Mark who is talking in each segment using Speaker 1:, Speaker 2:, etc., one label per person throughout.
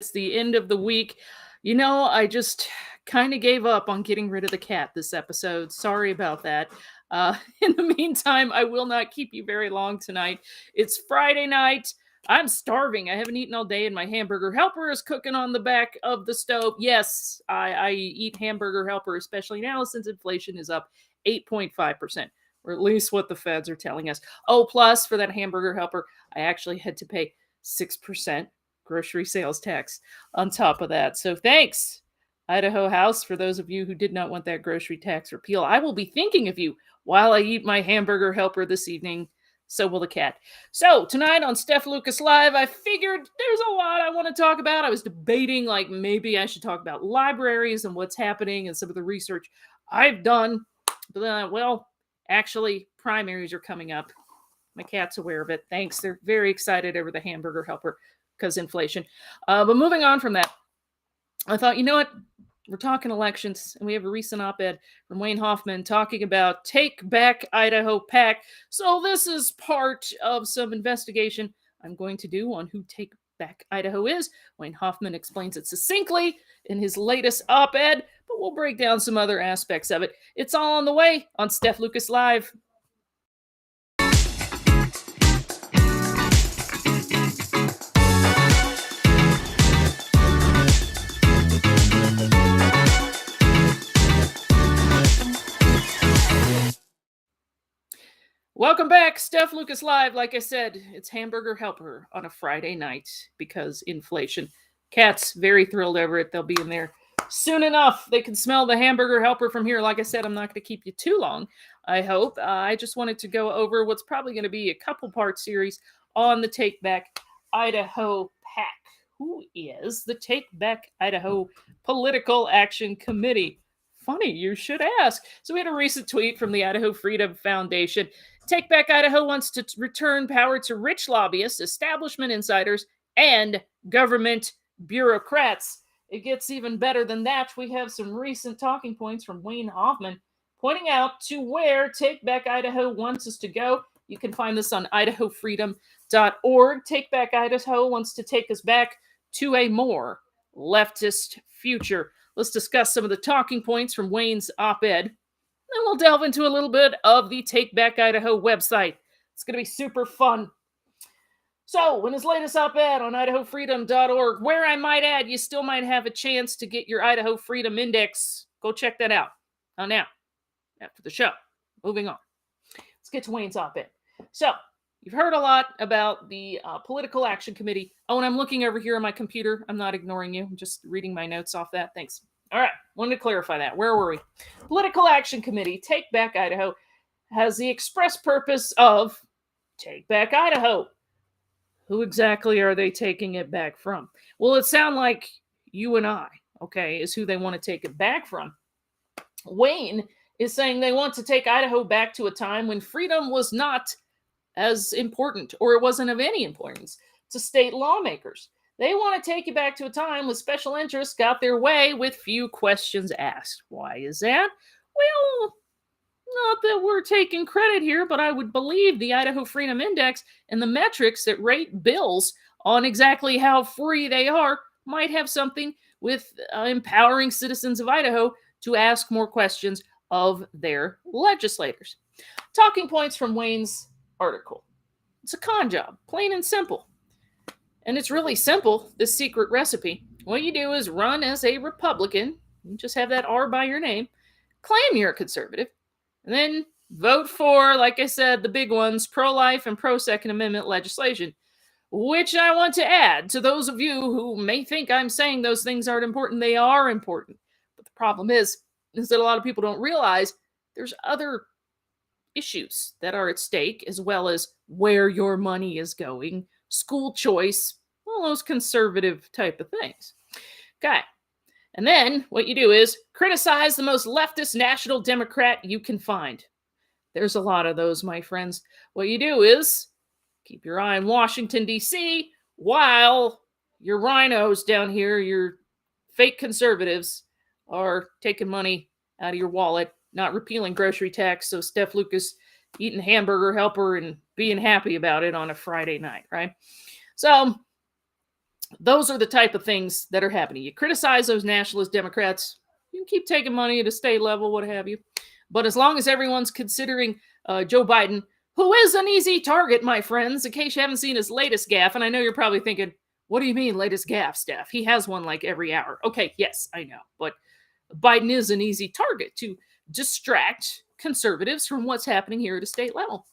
Speaker 1: It's the end of the week. I just kind of gave up on getting rid of the cat this episode. Sorry about that. In the meantime, I will not keep you very long tonight. It's Friday night. I'm starving. I haven't eaten all day, and my hamburger helper is cooking on the back of the stove. Yes, I eat hamburger helper, especially now since inflation is up 8.5%, or at least what the feds are telling us. Oh, plus for that hamburger helper, I actually had to pay 6% grocery sales tax on top of that. So thanks, Idaho House, for those of you who did not want that grocery tax repeal. I will be thinking of you while I eat my hamburger helper this evening. So will the cat. So tonight on Steph Lucas Live, I figured there's a lot I want to talk about. I was debating like maybe I should talk about libraries and what's happening and some of the research I've done. But actually, primaries are coming up. My cat's aware of it. Thanks. They're very excited over the hamburger helper because inflation. But moving on from that, I thought, you know what? We're talking elections, and we have a recent op-ed from Wayne Hoffman talking about Take Back Idaho PAC. So this is part of some investigation I'm going to do on who Take Back Idaho is. Wayne Hoffman explains it succinctly in his latest op-ed, but we'll break down some other aspects of it. It's all on the way on Steph Lucas Live. Welcome back, Steph Lucas Live. Like I said, it's hamburger helper on a Friday night because inflation. Cat's very thrilled over it. They'll be in there soon enough. They can smell the hamburger helper from here. Like I said, I'm not going to keep you too long, I hope. I just wanted to go over what's probably going to be a couple-part series on the Take Back Idaho PAC. Who is the Take Back Idaho Political Action Committee? Funny, you should ask. So we had a recent tweet from the Idaho Freedom Foundation. Take Back Idaho wants to return power to rich lobbyists, establishment insiders, and government bureaucrats. It gets even better than that. We have some recent talking points from Wayne Hoffman pointing out to where Take Back Idaho wants us to go. You can find this on idahofreedom.org. Take Back Idaho wants to take us back to a more leftist future. Let's discuss some of the talking points from Wayne's op-ed. Then we'll delve into a little bit of the Take Back Idaho website. It's going to be super fun. So, in his latest op-ed on idahofreedom.org, where I might add, you still might have a chance to get your Idaho Freedom Index. Go check that out. Now, after the show. Moving on. Let's get to Wayne's op-ed. So, you've heard a lot about the Political Action Committee. Oh, and I'm looking over here on my computer. I'm not ignoring you. I'm just reading my notes off that. Thanks. All right, wanted to clarify that. Where were we? Political Action Committee, Take Back Idaho, has the express purpose of Take Back Idaho. Who exactly are they taking it back from? Well, it sounds like you and I, okay, is who they want to take it back from. Wayne is saying they want to take Idaho back to a time when freedom was not as important, or it wasn't of any importance to state lawmakers. They want to take you back to a time when special interests got their way with few questions asked. Why is that? Well, not that we're taking credit here, but I would believe the Idaho Freedom Index and the metrics that rate bills on exactly how free they are might have something with empowering citizens of Idaho to ask more questions of their legislators. Talking points from Wayne's article. It's a con job, plain and simple. And it's really simple, this secret recipe. What you do is run as a Republican, you just have that R by your name, claim you're a conservative, and then vote for, like I said, the big ones, pro-life and pro-Second Amendment legislation, which I want to add to those of you who may think I'm saying those things aren't important. They are important. But the problem is that a lot of people don't realize there's other issues that are at stake, as well as where your money is going, school choice, all those conservative type of things. Okay. And then what you do is criticize the most leftist national Democrat you can find. There's a lot of those, my friends. What you do is keep your eye on Washington, D.C., while your rhinos down here, your fake conservatives, are taking money out of your wallet, not repealing grocery tax, so Steph Lucas eating hamburger helper and being happy about it on a Friday night, right? So Those are the type of things that are happening. You criticize those nationalist Democrats, you can keep taking money at a state level, what have you. But as long as everyone's considering Joe Biden, who is an easy target, my friends, in case you haven't seen his latest gaffe, and I know you're probably thinking, what do you mean latest gaffe, Steph? He has one like every hour. Okay, yes, I know. But Biden is an easy target to distract conservatives from what's happening here at a state level.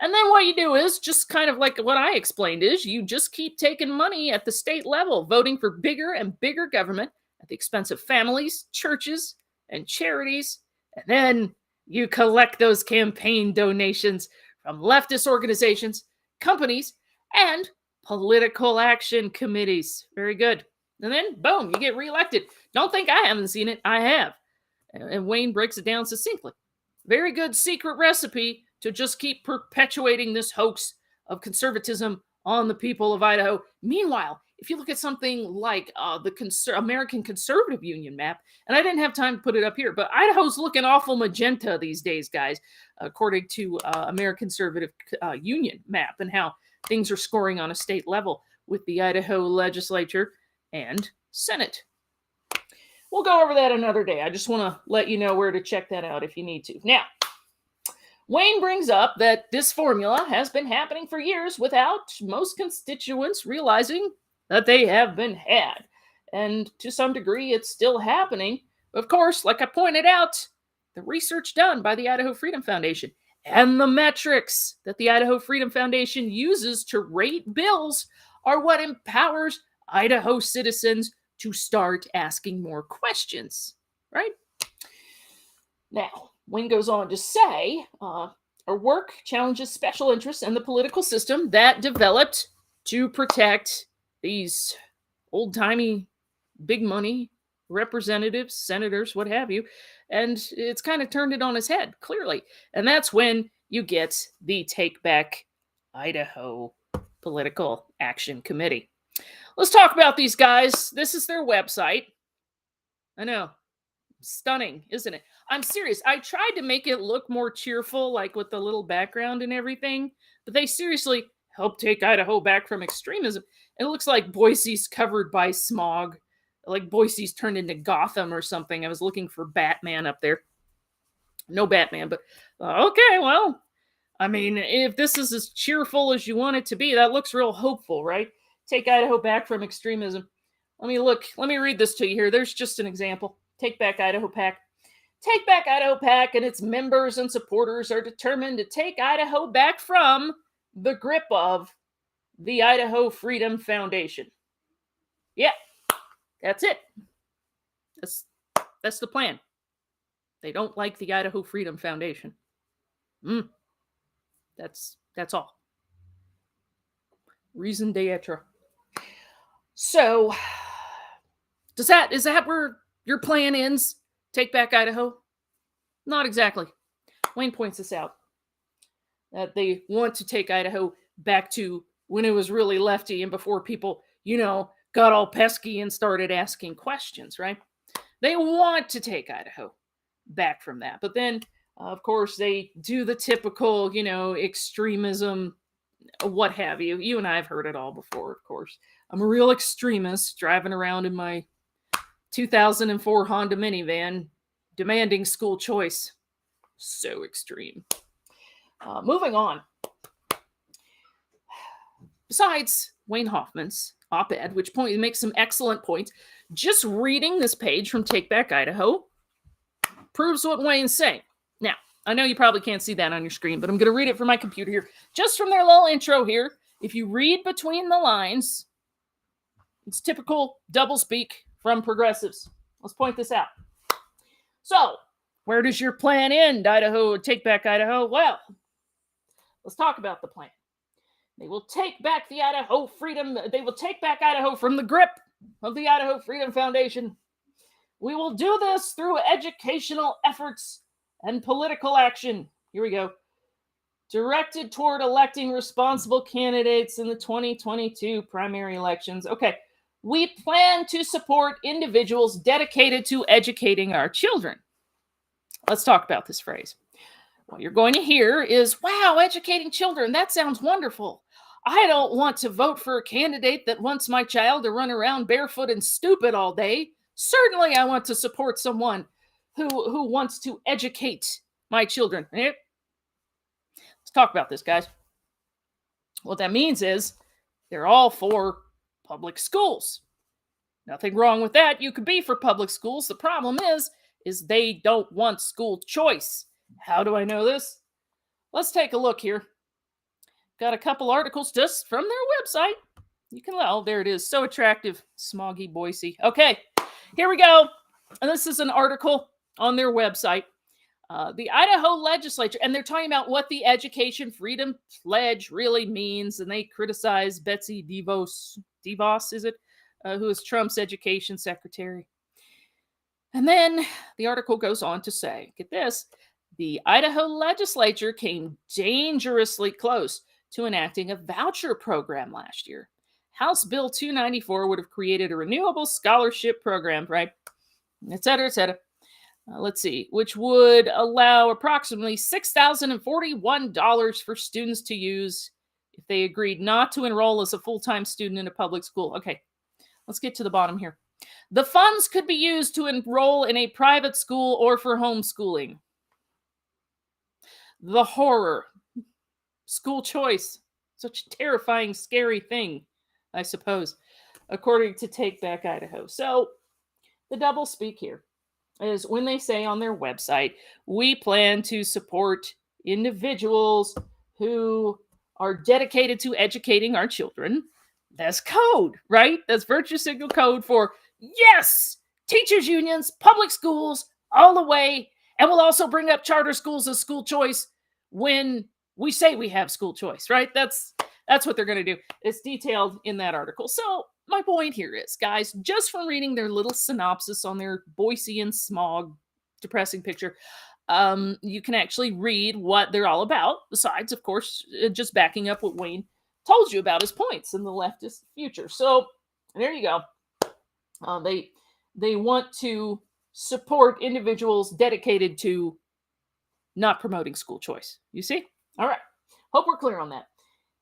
Speaker 1: And then what you do is just kind of like what I explained is you just keep taking money at the state level, voting for bigger and bigger government at the expense of families, churches, and charities. And then you collect those campaign donations from leftist organizations, companies, and political action committees. Very good. And then, boom, you get reelected. Don't think I haven't seen it. I have. And Wayne breaks it down succinctly. Very good secret recipe to just keep perpetuating this hoax of conservatism on the people of Idaho. Meanwhile, if you look at something like the American Conservative Union map, and I didn't have time to put it up here, but Idaho's looking awful magenta these days, guys, according to American Conservative Union map and how things are scoring on a state level with the Idaho legislature and Senate. We'll go over that another day. I just want to let you know where to check that out if you need to. Now, Wayne brings up that this formula has been happening for years without most constituents realizing that they have been had. And to some degree, it's still happening. Of course, like I pointed out, the research done by the Idaho Freedom Foundation and the metrics that the Idaho Freedom Foundation uses to rate bills are what empowers Idaho citizens to start asking more questions, right? Now, Wayne goes on to say, our work challenges special interests and the political system that developed to protect these old-timey, big money representatives, senators, what have you, and it's kind of turned it on its head, clearly. And that's when you get the Take Back Idaho Political Action Committee. Let's talk about these guys. This is their website. I know. Stunning, isn't it? I'm serious. I tried to make it look more cheerful, like with the little background and everything, but they seriously help take Idaho back from extremism. It looks like Boise's covered by smog, like Boise's turned into Gotham or something. I was looking for Batman up there. No Batman, but okay, well, I mean, if this is as cheerful as you want it to be, that looks real hopeful, right? Take Idaho back from extremism. Let me read this to you here. There's just an example. Take Back Idaho PAC. Take Back Idaho PAC and its members and supporters are determined to take Idaho back from the grip of the Idaho Freedom Foundation. Yeah, that's it. That's the plan. They don't like the Idaho Freedom Foundation. That's all. Raison d'etre. So, is that where your plan ends? Take Back Idaho? Not exactly. Wayne points this out. That they want to take Idaho back to when it was really lefty and before people, got all pesky and started asking questions, right? They want to take Idaho back from that. But then, of course, they do the typical, extremism, what have you. You and I have heard it all before, of course. I'm a real extremist driving around in my 2004 Honda minivan, demanding school choice. So extreme. Moving on. Besides Wayne Hoffman's op-ed, which makes some excellent points, just reading this page from Take Back Idaho proves what Wayne's saying. Now, I know you probably can't see that on your screen, but I'm going to read it from my computer here. Just from their little intro here, if you read between the lines, it's typical doublespeak from progressives. Let's point this out. So, where does your plan end, Idaho? Take Back Idaho? Well, let's talk about the plan. They will take back the Idaho Freedom. They will take back Idaho from the grip of the Idaho Freedom Foundation. We will do this through educational efforts and political action. Here we go. Directed toward electing responsible candidates in the 2022 primary elections. Okay. We plan to support individuals dedicated to educating our children. Let's talk about this phrase. What you're going to hear is, wow, educating children, that sounds wonderful. I don't want to vote for a candidate that wants my child to run around barefoot and stupid all day. Certainly, I want to support someone who wants to educate my children. Let's talk about this, guys. What that means is they're all for public schools. Nothing wrong with that. You could be for public schools. The problem is they don't want school choice. How do I know this? Let's take a look here. Got a couple articles just from their website. You can, oh, there it is. So attractive. Smoggy Boise. Okay, here we go. And this is an article on their website. The Idaho legislature, and they're talking about what the Education Freedom Pledge really means, and they criticize Betsy DeVos, is it? Who is Trump's education secretary. And then the article goes on to say, get this, the Idaho legislature came dangerously close to enacting a voucher program last year. House Bill 294 would have created a renewable scholarship program, right? Et cetera, et cetera. Let's see, which would allow approximately $6,041 for students to use if they agreed not to enroll as a full-time student in a public school. Okay, let's get to the bottom here. The funds could be used to enroll in a private school or for homeschooling. The horror. School choice. Such a terrifying, scary thing, I suppose, according to Take Back Idaho. So, the double speak here is when they say on their website, we plan to support individuals who are dedicated to educating our children. That's code, right? That's virtue signal code for, yes, teachers unions, public schools, all the way. And we'll also bring up charter schools as school choice when we say we have school choice, right? That's what they're going to do. It's detailed in that article. So my point here is, guys, just from reading their little synopsis on their Boise and smog depressing picture, you can actually read what they're all about, besides, of course, just backing up what Wayne told you about his points in the leftist future. So there you go. They want to support individuals dedicated to not promoting school choice. You see? All right. Hope we're clear on that.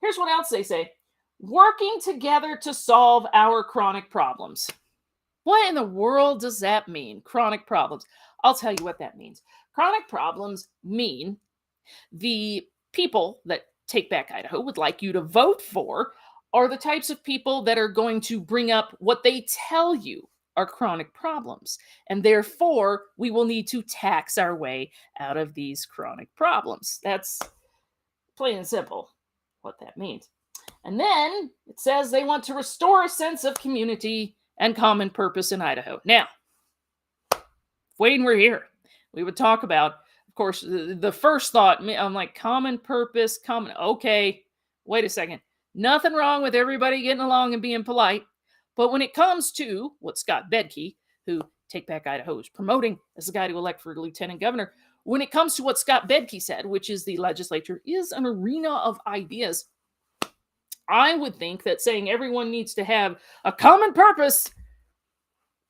Speaker 1: Here's what else they say. Working together to solve our chronic problems. What in the world does that mean? Chronic problems. I'll tell you what that means. Chronic problems mean the people that Take Back Idaho would like you to vote for are the types of people that are going to bring up what they tell you are chronic problems. And therefore, we will need to tax our way out of these chronic problems. That's plain and simple what that means. And then it says they want to restore a sense of community and common purpose in Idaho. Now, if Wayne were here, we would talk about, of course, the first thought, I'm like, common purpose, okay, wait a second. Nothing wrong with everybody getting along and being polite. But when it comes to what Scott Bedke, who Take Back Idaho is promoting as the guy to elect for lieutenant governor, when it comes to what Scott Bedke said, which is the legislature is an arena of ideas, I would think that saying everyone needs to have a common purpose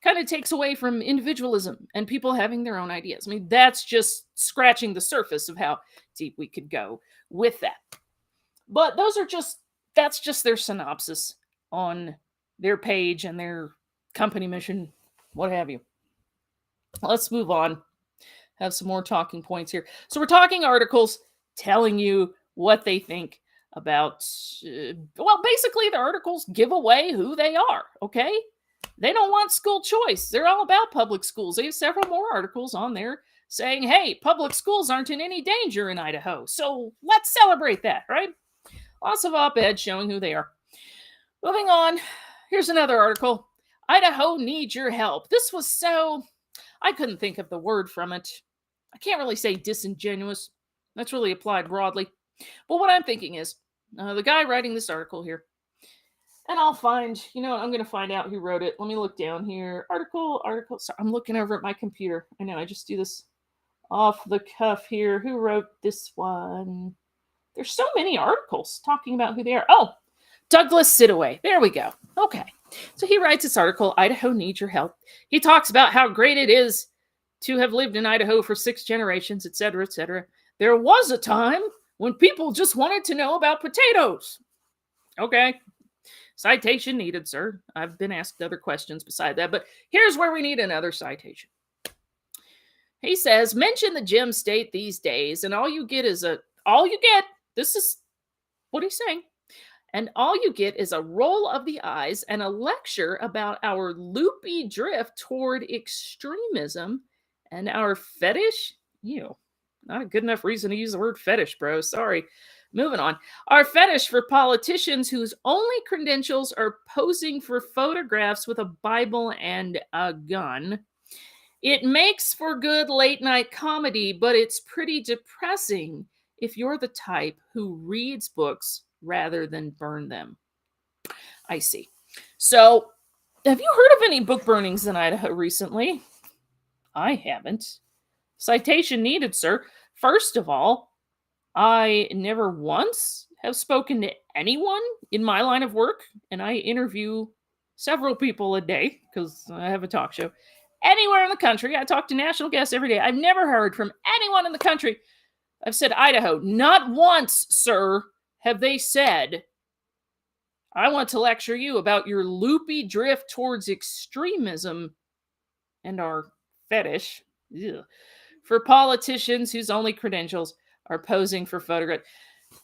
Speaker 1: kind of takes away from individualism and people having their own ideas. I mean, that's just scratching the surface of how deep we could go with that. But that's just their synopsis on their page and their company mission, what have you. Let's move on. Have some more talking points here. So we're talking articles telling you what they think about, basically the articles give away who they are, okay? They don't want school choice. They're all about public schools. They have several more articles on there saying, hey, public schools aren't in any danger in Idaho. So let's celebrate that, right? Lots of op-eds showing who they are. Moving on, here's another article. Idaho needs your help. This was so, I couldn't think of the word from it. I can't really say disingenuous. That's really applied broadly. But what I'm thinking is, the guy writing this article here, and I'll find, I'm going to find out who wrote it. Let me look down here. Article. Sorry, I'm looking over at my computer. I know, I just do this off the cuff here. Who wrote this one? There's so many articles talking about who they are. Oh, Douglas Sidaway. There we go. Okay. So he writes this article, Idaho Needs Your Help. He talks about how great it is to have lived in Idaho for 6 generations, et cetera, et cetera. There was a time when people just wanted to know about potatoes. Okay. Citation needed, sir. I've been asked other questions beside that, but here's where we need another citation. He says, mention the gem state these days, and this is what he's saying, and all you get is a roll of the eyes and a lecture about our loopy drift toward extremism and our fetish. Ew, not a good enough reason to use the word fetish, bro. Sorry. Moving on. Our fetish for politicians whose only credentials are posing for photographs with a Bible and a gun. It makes for good late night comedy, but it's pretty depressing if you're the type who reads books rather than burn them. I see. So, have you heard of any book burnings in Idaho recently? I haven't. Citation needed, sir. First of all, I never once have spoken to anyone in my line of work, and I interview several people a day because I have a talk show. Anywhere in the country, I talk to national guests every day. I've never heard from anyone in the country. I've said Idaho. Not once, sir, have they said, I want to lecture you about your loopy drift towards extremism and our fetish for politicians whose only credentials are posing for photographs.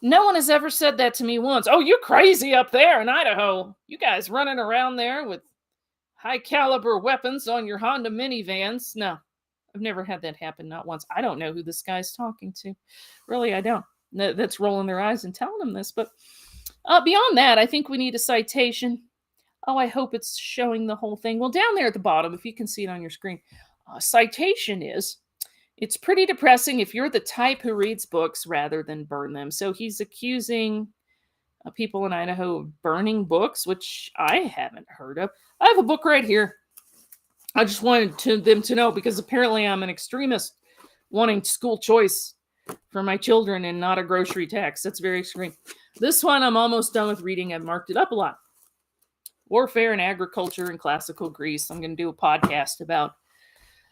Speaker 1: No one has ever said that to me once. Oh, you're crazy up there in Idaho. You guys running around there with high caliber weapons on your Honda minivans. No, I've never had that happen, not once. I don't know who this guy's talking to. Really, I don't. That's rolling their eyes and telling them this. But beyond that, I think we need a citation. Oh, I hope it's showing the whole thing. Well, down there at the bottom, if you can see it on your screen, citation is, it's pretty depressing if you're the type who reads books rather than burn them. So he's accusing people in Idaho of burning books, which I haven't heard of. I have a book right here. I just wanted them to know because apparently I'm an extremist wanting school choice for my children and not a grocery tax. That's very extreme. This one I'm almost done with reading. I've marked it up a lot. Warfare and Agriculture in Classical Greece. I'm going to do a podcast about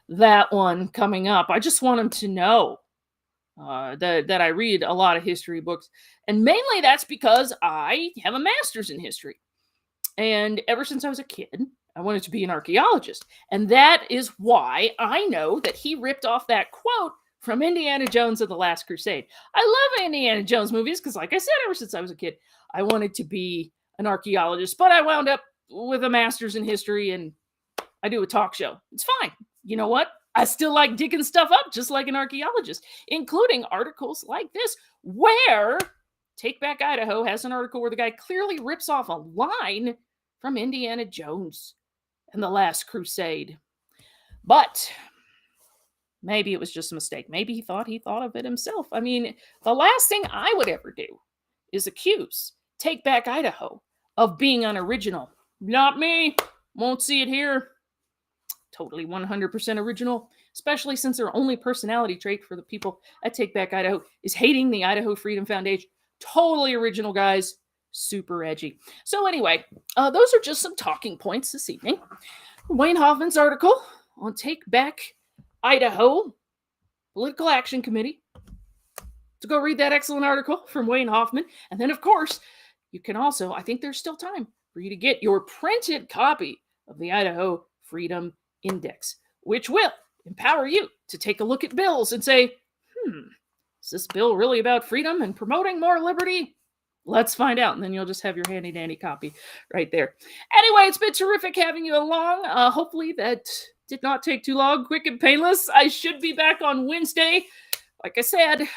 Speaker 1: that one coming up. I just want them to know that I read a lot of history books. And mainly that's because I have a master's in history. And ever since I was a kid, I wanted to be an archaeologist. And that is why I know that he ripped off that quote from Indiana Jones of the Last Crusade. I love Indiana Jones movies because, like I said, ever since I was a kid, I wanted to be an archaeologist. But I wound up with a master's in history and I do a talk show. It's fine. You know what? I still like digging stuff up just like an archaeologist, including articles like this, where Take Back Idaho has an article where the guy clearly rips off a line from Indiana Jones and the Last Crusade. But maybe it was just a mistake. Maybe he thought of it himself. I mean, the last thing I would ever do is accuse Take Back Idaho of being unoriginal. Not me. Won't see it here. Totally 100% original, especially since their only personality trait for the people at Take Back Idaho is hating the Idaho Freedom Foundation. Totally original, guys. Super edgy. So anyway, those are just some talking points this evening. Wayne Hoffman's article on Take Back Idaho Political Action Committee. To go read that excellent article from Wayne Hoffman. And then, of course, you can also, I think there's still time for you to get your printed copy of the Idaho Freedom Index, which will empower you to take a look at bills and say, is this bill really about freedom and promoting more liberty? Let's find out. And then you'll just have your handy dandy copy right there. Anyway, it's been terrific having you along. Hopefully that did not take too long, quick and painless. I should be back on Wednesday. Like I said, I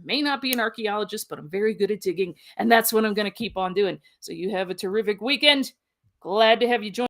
Speaker 1: may not be an archaeologist, but I'm very good at digging. And that's what I'm going to keep on doing. So you have a terrific weekend. Glad to have you join.